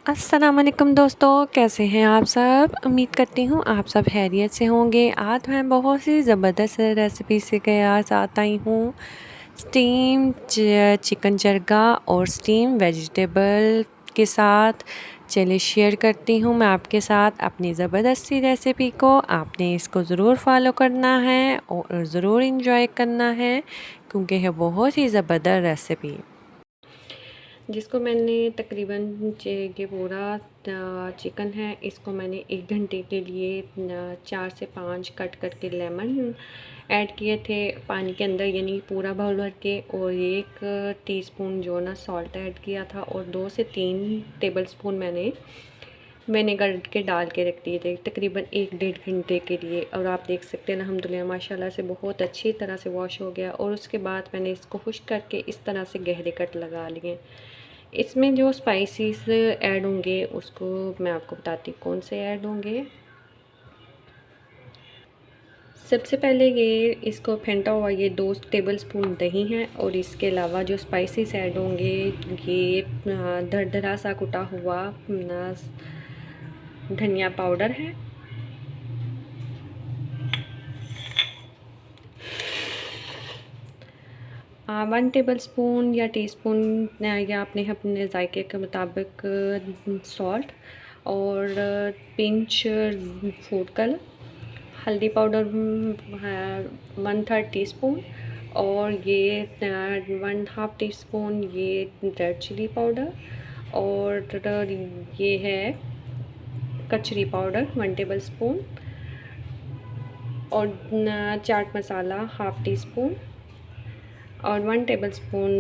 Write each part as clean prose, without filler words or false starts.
अस्सलामुअलैकुम दोस्तों, कैसे हैं आप सब। उम्मीद करती हूँ आप सब खैरियत से होंगे। आज मैं बहुत सी ज़बरदस्त रेसिपी से के आज आई हूँ। स्टीम चिकन जर्गा और स्टीम वेजिटेबल के साथ चलिए शेयर करती हूँ मैं आपके साथ अपनी ज़बरदस्त सी रेसिपी को। आपने इसको ज़रूर फॉलो करना है और ज़रूर इंजॉय करना है क्योंकि है बहुत ही ज़बरदस्त रेसिपी, जिसको मैंने तकरीबन ये पूरा चिकन है, इसको मैंने 1 घंटे के लिए 4 से 5 कट करके लेमन ऐड किए थे पानी के अंदर, यानी पूरा बाउल भर के। और 1 टीस्पून जो ना सॉल्ट ऐड किया था और 2 से 3 टेबलस्पून मैंने विनेगर के डाल के रख दिए थे तकरीबन 1 डेढ़ घंटे के लिए। और आप देख सकते हैं अल्हम्दुलिल्लाह माशाल्लाह से बहुत अच्छी तरह से वॉश हो गया। और उसके बाद मैंने इसको खुश्क करके इस तरह से गहरे कट लगा लिए। इसमें जो स्पाइसेस ऐड होंगे उसको मैं आपको बताती हूँ कौन से ऐड होंगे। सबसे पहले ये इसको फेंटा हुआ ये 2 टेबलस्पून दही है। और इसके अलावा जो स्पाइसेस ऐड होंगे ये दरदरा सा कुटा हुआ धनिया पाउडर है, 1 टेबलस्पून या टीस्पून या अपने जायके के मुताबिक सॉल्ट, और पिंच फूड कलर, हल्दी पाउडर 1/3 टीस्पून, और ये 1/2 टीस्पून ये रेड चिली पाउडर, और ये है कचरी पाउडर 1 टेबलस्पून, और चाट मसाला 1/2 टीस्पून, और 1 टेबलस्पून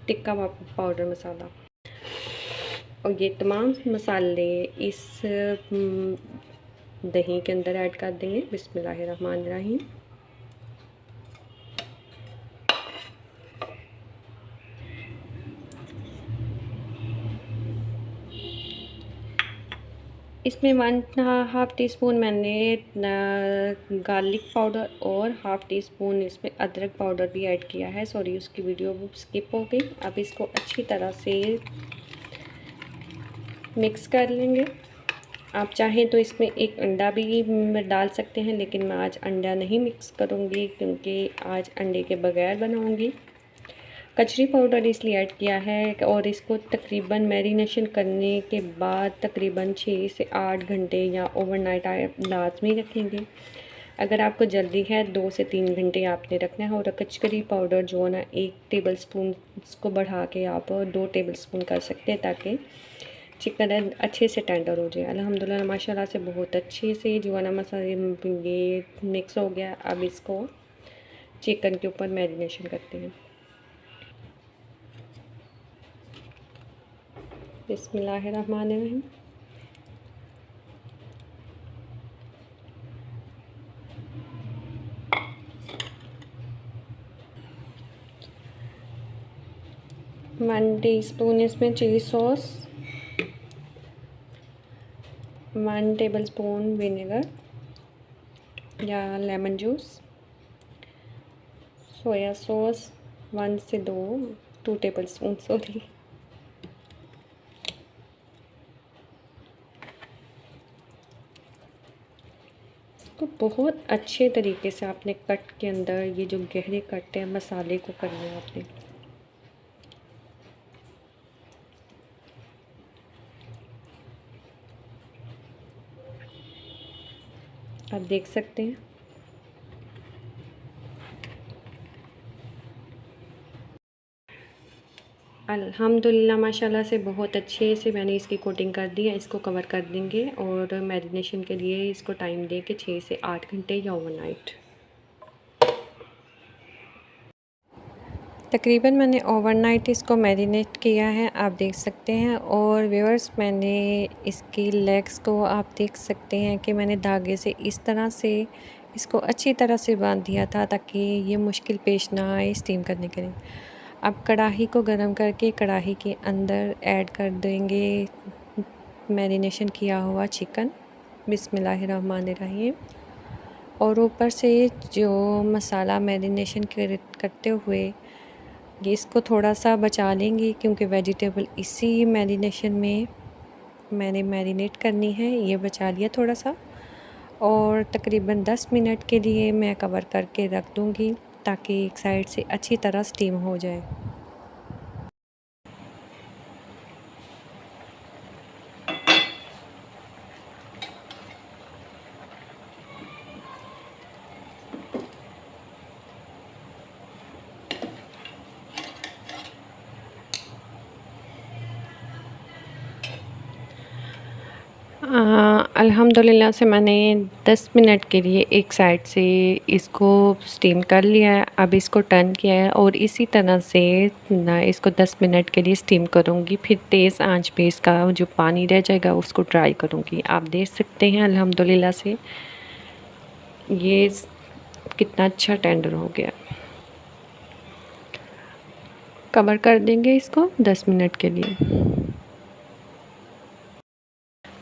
टिक्का पाउडर मसाला। और ये तमाम मसाले इस दही के अंदर ऐड कर देंगे। बिस्मिल्लाहिर्रहमानिर्रहीम। इसमें 1/2 टीस्पून मैंने गार्लिक पाउडर और 1/2 टीस्पून इसमें अदरक पाउडर भी ऐड किया है। सॉरी, उसकी वीडियो स्किप हो गई। अब इसको अच्छी तरह से मिक्स कर लेंगे। आप चाहें तो इसमें 1 अंडा भी डाल सकते हैं, लेकिन मैं आज अंडा नहीं मिक्स करूँगी क्योंकि आज अंडे के बगैर बनाऊँगी। कचरी पाउडर इसलिए ऐड किया है और इसको तकरीबन मैरिनेशन करने के बाद तकरीबन 6 से 8 घंटे या ओवरनाइट लाजमी रखेंगे। अगर आपको जल्दी है 2 से 3 घंटे आपने रखना है। और कचरी पाउडर जो है ना 1 टेबलस्पून को बढ़ा के आप 2 टेबलस्पून कर सकते हैं ताकि चिकन अच्छे से टेंडर हो जाए। अल्हम्दुलिल्लाह माशाल्लाह से बहुत अच्छे से जो है ना मसाले ये मिक्स हो गया। अब इसको चिकन के ऊपर मैरिनेशन करते हैं। बिस्मिल्लाहिर्रहमानिर्रहीम। वन टीस्पून इसमें चिली सॉस, 1 टेबलस्पून विनेगर या लेमन जूस, सोया सॉस 1 से 2 टेबलस्पून सॉरी, इसको बहुत अच्छे तरीके से आपने कट के अंदर ये जो गहरे कट है मसाले को करना है आपने। आप देख सकते हैं अल्हम्दुलिल्लाह माशाल्लाह से बहुत अच्छे से मैंने इसकी कोटिंग कर दी है। इसको कवर कर देंगे और मैरिनेशन के लिए इसको टाइम दें कि 6 से 8 घंटे या ओवरनाइट। तकरीबन मैंने ओवरनाइट इसको मैरिनेट किया है, आप देख सकते हैं। और व्यूअर्स मैंने इसकी लेग्स को आप देख सकते हैं कि मैंने धागे से इस तरह से इसको अच्छी तरह से बांध दिया था ताकि ये मुश्किल पेश ना आए स्टीम करने के लिए। अब कढ़ाई को गरम करके कढ़ाई के अंदर ऐड कर देंगे मैरिनेशन किया हुआ चिकन। बिस्मिल्लाहिर्रहमानिर्रहीम। और ऊपर से जो मसाला मैरिनेशन करते हुए ये इसको थोड़ा सा बचा लेंगे क्योंकि वेजिटेबल इसी मैरिनेशन में मैंने मैरिनेट करनी है। ये बचा लिया थोड़ा सा और तकरीबन 10 मिनट के लिए मैं कवर करके रख दूँगी ताकि एक साइड से अच्छी तरह स्टीम हो जाए। अल्हम्दुलिल्लाह से मैंने 10 मिनट के लिए एक साइड से इसको स्टीम कर लिया है। अब इसको टर्न किया है और इसी तरह से ना इसको 10 मिनट के लिए स्टीम करूँगी। फिर तेज़ आंच पे इसका जो पानी रह जाएगा उसको ड्राई करूँगी। आप देख सकते हैं अल्हम्दुलिल्लाह से ये कितना अच्छा टेंडर हो गया। कवर कर देंगे इसको 10 मिनट के लिए।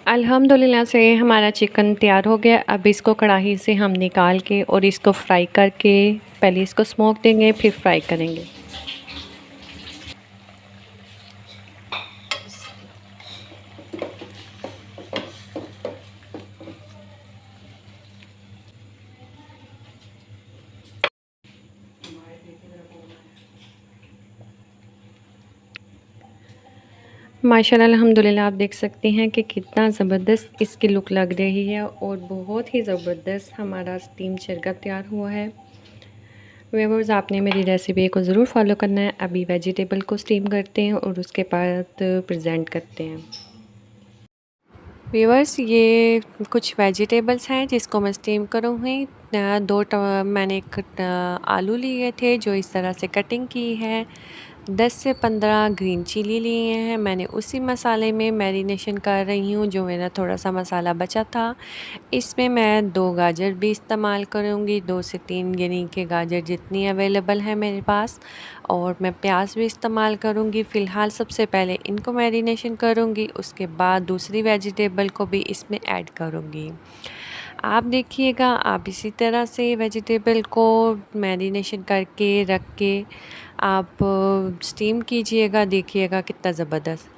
अल्हम्दुलिल्लाह से हमारा चिकन तैयार हो गया। अब इसको कढ़ाई से हम निकाल के और इसको फ्राई करके पहले इसको स्मोक देंगे फिर फ्राई करेंगे। माशाल्लाह अल्हम्दुलिल्लाह आप देख सकते हैं कि कितना ज़बरदस्त इसकी लुक लग रही है और बहुत ही ज़बरदस्त हमारा स्टीम चरगा तैयार हुआ है। व्यूअर्स आपने मेरी रेसिपी को ज़रूर फॉलो करना है। अभी वेजिटेबल को स्टीम करते हैं और उसके बाद प्रेजेंट करते हैं। व्यूअर्स ये कुछ वेजिटेबल्स हैं जिसको मैं स्टीम करूँगी। मैंने आलू लिए थे जो इस तरह से कटिंग की है। 10 से 15 ग्रीन चिली लिए हैं। मैंने उसी मसाले में मैरिनेशन कर रही हूँ जो मेरा थोड़ा सा मसाला बचा था। इसमें मैं 2 गाजर भी इस्तेमाल करूँगी, 2 से 3 यानी कि गाजर जितनी अवेलेबल है मेरे पास, और मैं प्याज भी इस्तेमाल करूँगी। फ़िलहाल सबसे पहले इनको मैरिनेशन करूँगी, उसके बाद दूसरी वेजिटेबल को भी इसमें ऐड करूँगी। आप देखिएगा, आप इसी तरह से वेजिटेबल को मैरिनेशन करके रख के आप स्टीम कीजिएगा। देखिएगा कितना ज़बरदस्त।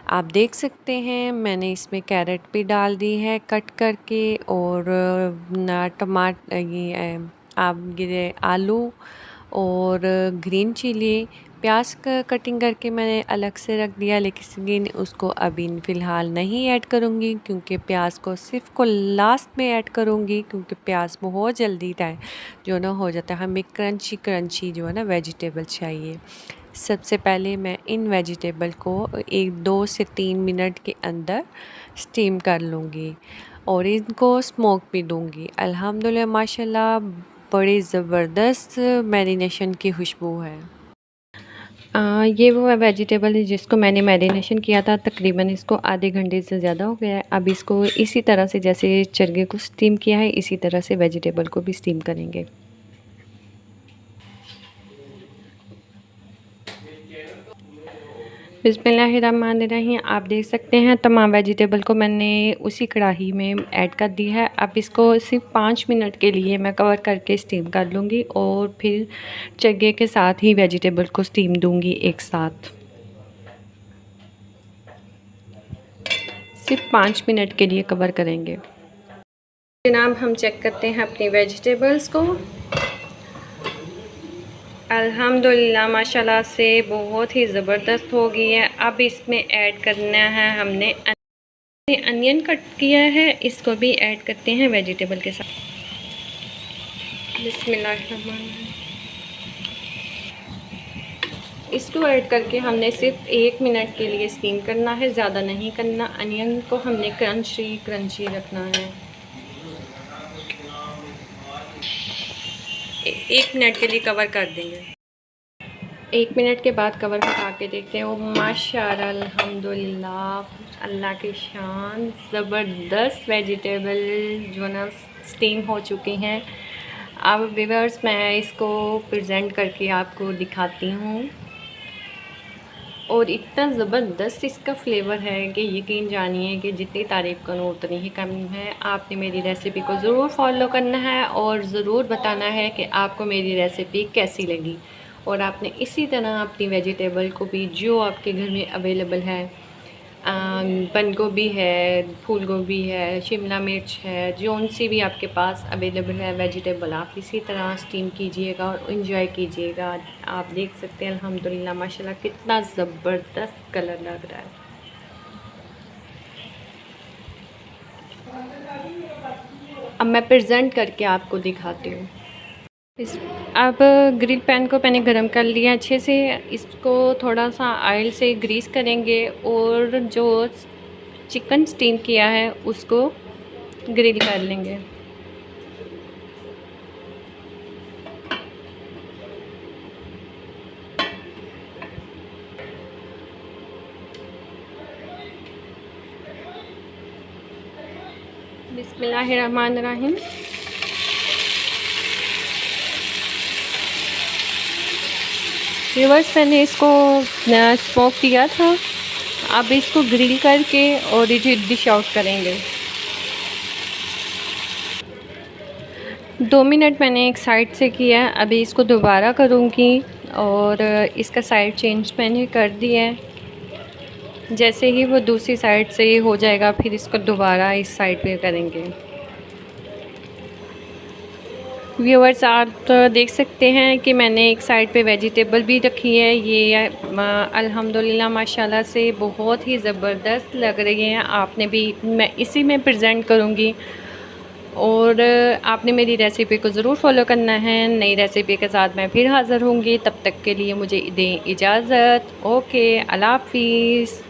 आप देख सकते हैं मैंने इसमें कैरेट भी डाल दी है कट करके और आप गिरे आलू और ग्रीन चिली प्याज का कटिंग करके मैंने अलग से रख दिया, लेकिन उसको अभी फ़िलहाल नहीं ऐड करूँगी क्योंकि प्याज को सिर्फ को लास्ट में ऐड करूँगी क्योंकि प्याज बहुत जल्दी जो ना हो जाता है। हमें क्रंची क्रंची जो है ना वेजिटेबल चाहिए। सबसे पहले मैं इन वेजिटेबल को 2 से 3 मिनट के अंदर स्टीम कर लूँगी और इनको स्मोक भी दूँगी। अल्हम्दुलिल्लाह माशाल्लाह बड़ी ज़बरदस्त मैरिनेशन की खुशबू है। ये वो वेजिटेबल है जिसको मैंने मैरिनेशन किया था, तकरीबन इसको आधे घंटे से ज़्यादा हो गया है। अब इसको इसी तरह से जैसे चरगे को स्टीम किया है इसी तरह से वेजिटेबल को भी स्टीम करेंगे। बिस्मिल्लाहिर्रहमानिर्रहीम। आप देख सकते हैं तमाम वेजिटेबल को मैंने उसी कढ़ाई में ऐड कर दी है। अब इसको सिर्फ 5 मिनट के लिए मैं कवर करके स्टीम कर लूँगी और फिर चगे के साथ ही वेजिटेबल को स्टीम दूँगी एक साथ। सिर्फ 5 मिनट के लिए कवर करेंगे। जनाब हम चेक करते हैं अपनी वेजिटेबल्स को। अल्हम्दुलिल्लाह माशाल्लाह से बहुत ही ज़बरदस्त हो गई है। अब इसमें ऐड करना है हमने अनियन कट किया है, इसको भी ऐड करते हैं वेजिटेबल के साथ। बिस्मिल्लाहिर्रहमानिर्रहीम। इसको ऐड करके हमने सिर्फ 1 मिनट के लिए स्टीम करना है, ज़्यादा नहीं करना। अनियन को हमने क्रंची क्रंची रखना है। 1 मिनट के लिए कवर कर देंगे। 1 मिनट के बाद कवर हटा के देखते हैं। वो माशाअल्लाह अल्हम्दुलिल्लाह अल्लाह की शान, ज़बरदस्त वेजिटेबल जो ना स्टीम हो चुकी हैं। अब व्यूअर्स मैं इसको प्रेजेंट करके आपको दिखाती हूँ और इतना ज़बरदस्त इसका फ्लेवर है कि यकीन जानिए कि जितनी तारीफ़ करूँ उतनी ही कम है। आपने मेरी रेसिपी को ज़रूर फॉलो करना है और ज़रूर बताना है कि आपको मेरी रेसिपी कैसी लगी और आपने इसी तरह अपनी वेजिटेबल को भी जो आपके घर में अवेलेबल है, बंद गोभी है, फूल गोभी है, शिमला मिर्च है, जौन सी भी आपके पास अवेलेबल है वेजिटेबल, आप इसी तरह स्टीम कीजिएगा और इन्जॉय कीजिएगा। आप देख सकते हैं अल्हम्दुलिल्लाह माशाल्लाह कितना ज़बरदस्त कलर लग रहा है। अब मैं प्रेजेंट करके आपको दिखाती हूँ। अब ग्रिल पैन को मैंने गरम कर लिया अच्छे से। इसको थोड़ा सा ऑयल से ग्रीस करेंगे और जो चिकन स्टीम किया है उसको ग्रिल कर लेंगे। बिस्मिल्लाहिर्रहमानिर्रहीम। व्यूअर्स, मैंने इसको स्मोक किया था। अब इसको ग्रिल करके और डिश आउट करेंगे। 2 मिनट मैंने एक साइड से किया, अभी इसको दोबारा करूँगी और इसका साइड चेंज मैंने कर दिया है। जैसे ही वो दूसरी साइड से हो जाएगा फिर इसको दोबारा इस साइड पे करेंगे। व्यूअर्स, आप देख सकते हैं कि मैंने एक साइड पे वेजिटेबल भी रखी है। ये अल्हम्दुलिल्लाह माशाल्लाह से बहुत ही ज़बरदस्त लग रही हैं। आपने भी, मैं इसी में प्रेजेंट करूँगी और आपने मेरी रेसिपी को ज़रूर फॉलो करना है। नई रेसिपी के साथ मैं फिर हाज़िर होंगी, तब तक के लिए मुझे दें इजाज़त। ओके, अल्लाह हाफ़िज़।